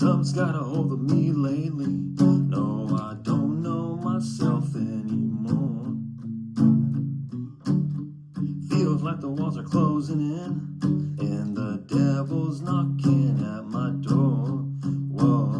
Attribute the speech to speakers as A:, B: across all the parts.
A: Something's got a hold of me lately. No, I don't know myself anymore. Feels like the walls are closing in, and the devil's knocking at my door. Whoa.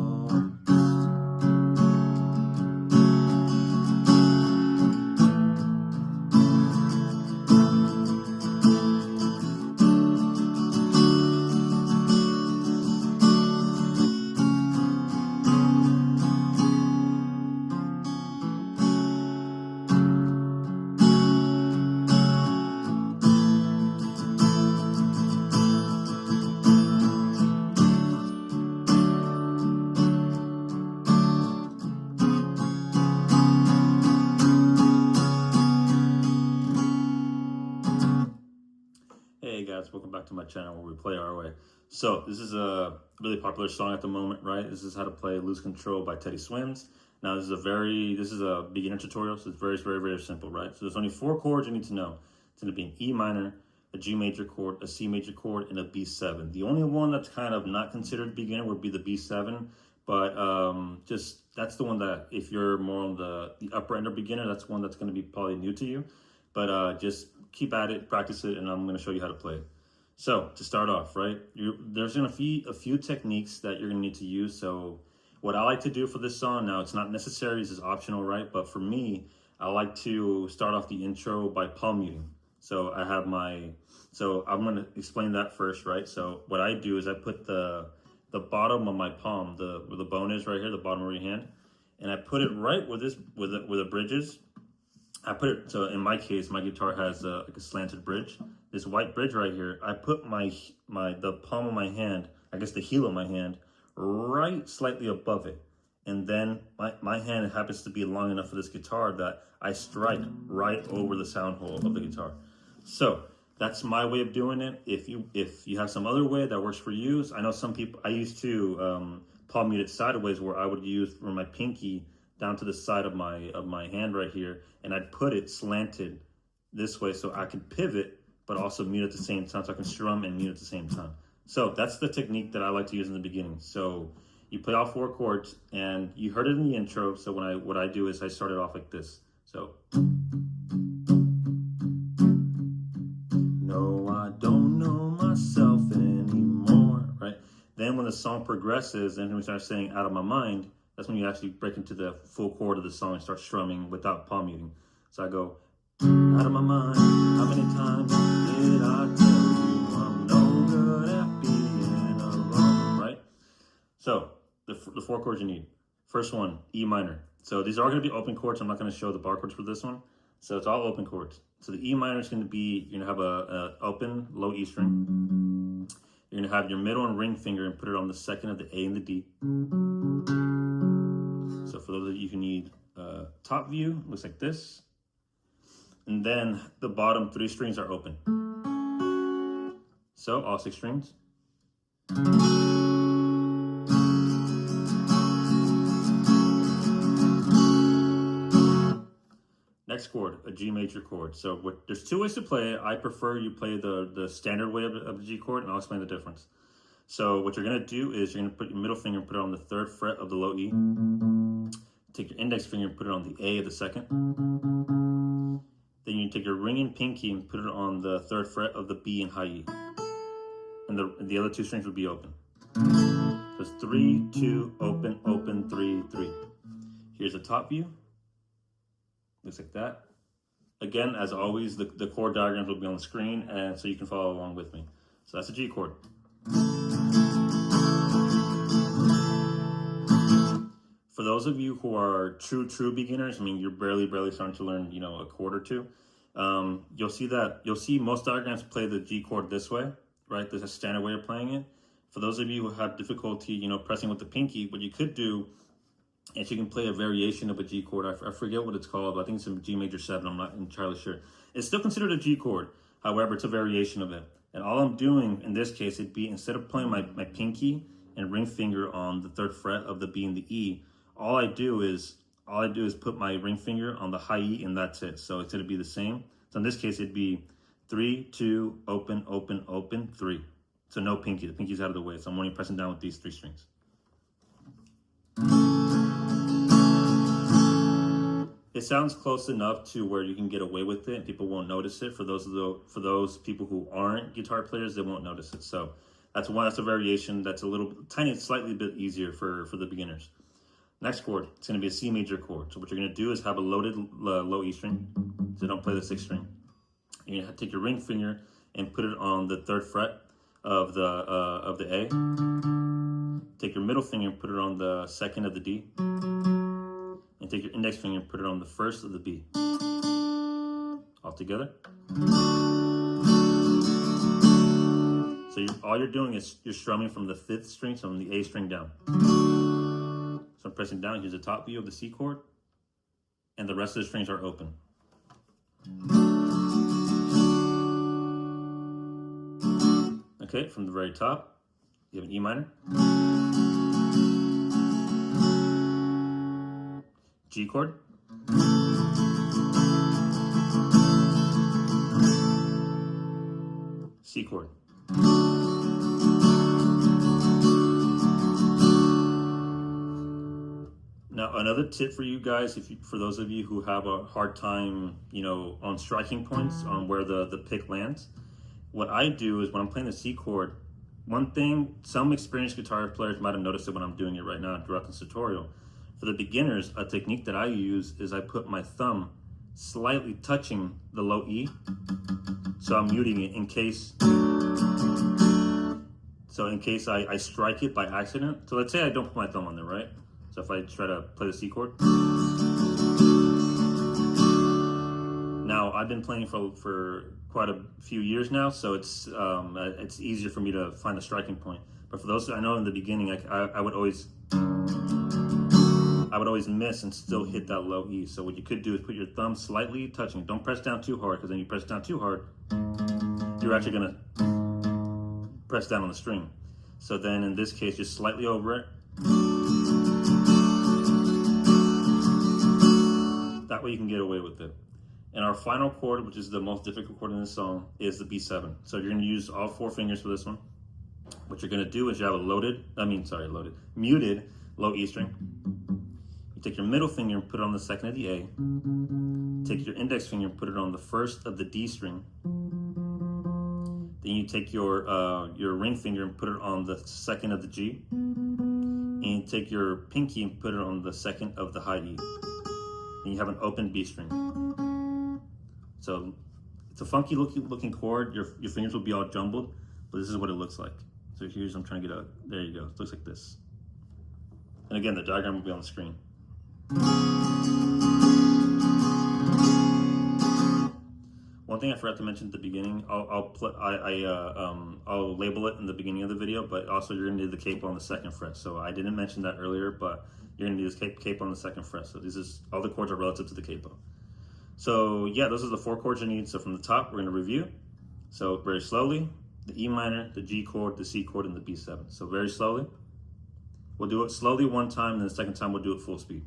A: Hey guys, welcome back to my channel where we play our way. So this is a really popular song at the moment, right? This is how to play Lose Control by Teddy Swims. Now this is a beginner tutorial, so it's very simple, right? So there's only 4 chords you need to know. It's going to be an E minor, a G major chord, a C major chord, and a B7. The only one that's kind of not considered beginner would be the B7, but that's the one that if you're more on the upper end of beginner, that's one that's going to be probably new to you. But just keep at it, practice it, and I'm going to show you how to play it. So to start off, right, there's going to be a few techniques that you're going to need to use. So what I like to do for this song, now it's not necessary, this is optional, right? But for me, I like to start off the intro by palm muting. So I'm going to explain that first, right? So what I do is I put the bottom of my palm, where the bone is right here, the bottom of your hand, and I put it right where the bridge is. I put it, so in my case, my guitar has like a slanted bridge. This white bridge right here, I put the palm of my hand, I guess the heel of my hand, right slightly above it. And then my hand happens to be long enough for this guitar that I strike right over the sound hole of the guitar. So that's my way of doing it. If you have some other way that works for you, I know some people, I used to palm mute it sideways, where I would use from my pinky down to the side of my hand right here, and I'd put it slanted this way so I could pivot, but also mute at the same time, so I can strum and mute at the same time. So that's the technique that I like to use in the beginning. So you play all 4 chords, and you heard it in the intro. So what I do is I start it off like this. So no, I don't know myself anymore, right? Then when the song progresses and we start saying out of my mind, that's when you actually break into the full chord of the song and start strumming without palm muting. So I go, out of my mind, how many times did I tell you I'm no good at being alone, right? So the 4 chords you need. First one, E minor. So these are going to be open chords. I'm not going to show the bar chords for this one. So it's all open chords. So the E minor is going to be, you're going to have a open low E string. You're going to have your middle and ring finger and put it on the second of the A and the D. So for those of you who need top view, looks like this. And then the bottom 3 strings are open. So all 6 strings. Next chord, a G major chord. So there's 2 ways to play it. I prefer you play the standard way of the G chord, and I'll explain the difference. So what you're going to do is you're going to put your middle finger and put it on the 3rd fret of the low E. Take your index finger and put it on the A of the 2nd. Then you take your ring and pinky and put it on the 3rd fret of the B and high E. And the other 2 strings would be open. So it's 3, 2, open, open, 3, 3. Here's the top view. Looks like that. Again, as always, the chord diagrams will be on the screen, and so you can follow along with me. So that's a G chord. For those of you who are true beginners, I mean, you're barely starting to learn, a chord or 2. You'll see most diagrams play the G chord this way, right? There's a standard way of playing it. For those of you who have difficulty, pressing with the pinky, what you could do is you can play a variation of a G chord. I forget what it's called, but I think it's a G major 7. I'm not entirely sure. It's still considered a G chord. However, it's a variation of it. And all I'm doing in this case, it'd be instead of playing my pinky and ring finger on the 3rd fret of the B and the E, all I do is put my ring finger on the high E, and that's it. So it's going to be the same. So in this case, it'd be 3, 2, open, open, open, 3. So no pinky. The pinky's out of the way. So I'm only pressing down with these 3 strings. it sounds close enough to where you can get away with it and people won't notice it. For those people who aren't guitar players, they won't notice it. So that's a variation that's a little tiny, slightly bit easier for the beginners. Next chord, it's going to be a C major chord. So what you're going to do is have a loaded low E string. So don't play the 6th string. You're going to take your ring finger and put it on the 3rd fret of the A. Take your middle finger and put it on the 2nd of the D. And take your index finger and put it on the 1st of the B. All together. So all you're doing is you're strumming from the 5th string, so from the A string down. So I'm pressing down, here's the top view of the C chord, and the rest of the strings are open. Okay, from the very top, you have an E minor, G chord, C chord. Now, another tip for you guys, for those of you who have a hard time, on striking points on where the pick lands, what I do is when I'm playing the C chord, one thing, some experienced guitar players might have noticed it when I'm doing it right now throughout this tutorial. For the beginners, a technique that I use is I put my thumb slightly touching the low E, so I'm muting it in case I strike it by accident. So let's say I don't put my thumb on there, right? So if I try to play the C chord. Now, I've been playing for quite a few years now, so it's easier for me to find the striking point. But for those I know in the beginning, I would always miss and still hit that low E. So what you could do is put your thumb slightly touching. Don't press down too hard, because then you press down too hard, you're actually gonna press down on the string. So then in this case, just slightly over it. That way you can get away with it. And our final chord, which is the most difficult chord in this song, is the B7. So you're gonna use all 4 fingers for this one. What you're gonna do is you have a muted low E string. You take your middle finger and put it on the 2nd of the A. Take your index finger and put it on the 1st of the D string. Then you take your ring finger and put it on the 2nd of the G. And you take your pinky and put it on the 2nd of the high E. And you have an open B string. So it's a funky looking chord. Your fingers will be all jumbled, but this is what it looks like. So here's, I'm trying to get a, there you go. It looks like this. And again, the diagram will be on the screen. One thing I forgot to mention at the beginning, I'll label it in the beginning of the video, but also you're gonna need the capo on the 2nd fret. So I didn't mention that earlier, but you're gonna need this capo on the 2nd fret. So all the chords are relative to the capo. So yeah, those are the 4 chords you need. So from the top, we're gonna review. So very slowly, the E minor, the G chord, the C chord, and the B7. So very slowly. We'll do it slowly one time, and then the second time we'll do it full speed.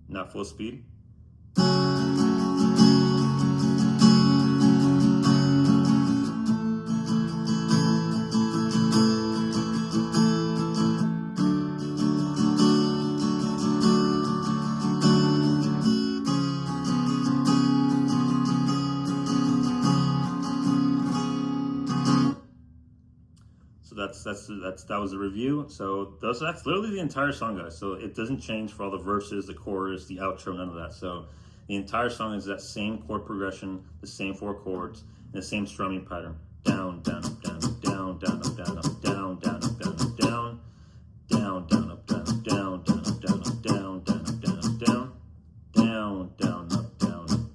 A: Now full speed. So that was the review. So that's literally the entire song, guys. So it doesn't change for all the verses, the chorus, the outro, none of that. So the entire song is that same chord progression, the same 4 chords, and the same strumming pattern. Down, down, up, down, up, down, down, up, down, up, down, down, up, down, up, down, down, down, up, down, up, down, down, up, down, up, down, down, up, down, up, down, down, down, up, down, up,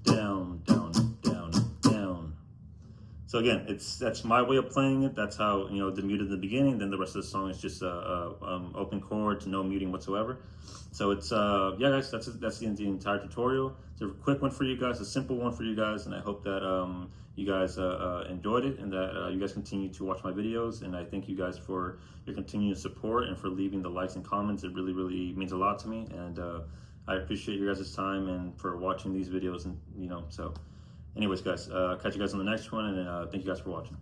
A: down, down, up, down, up, down. So again, that's my way of playing it. That's how, the mute at the beginning, then the rest of the song is just open chords, no muting whatsoever. So it's yeah, guys, that's the entire tutorial. It's a quick one for you guys, a simple one for you guys, and I hope that you guys enjoyed it, and that you guys continue to watch my videos. And I thank you guys for your continued support and for leaving the likes and comments. It really, really means a lot to me, and I appreciate you guys' time and for watching these videos. And so anyways, guys, catch you guys on the next one, and thank you guys for watching.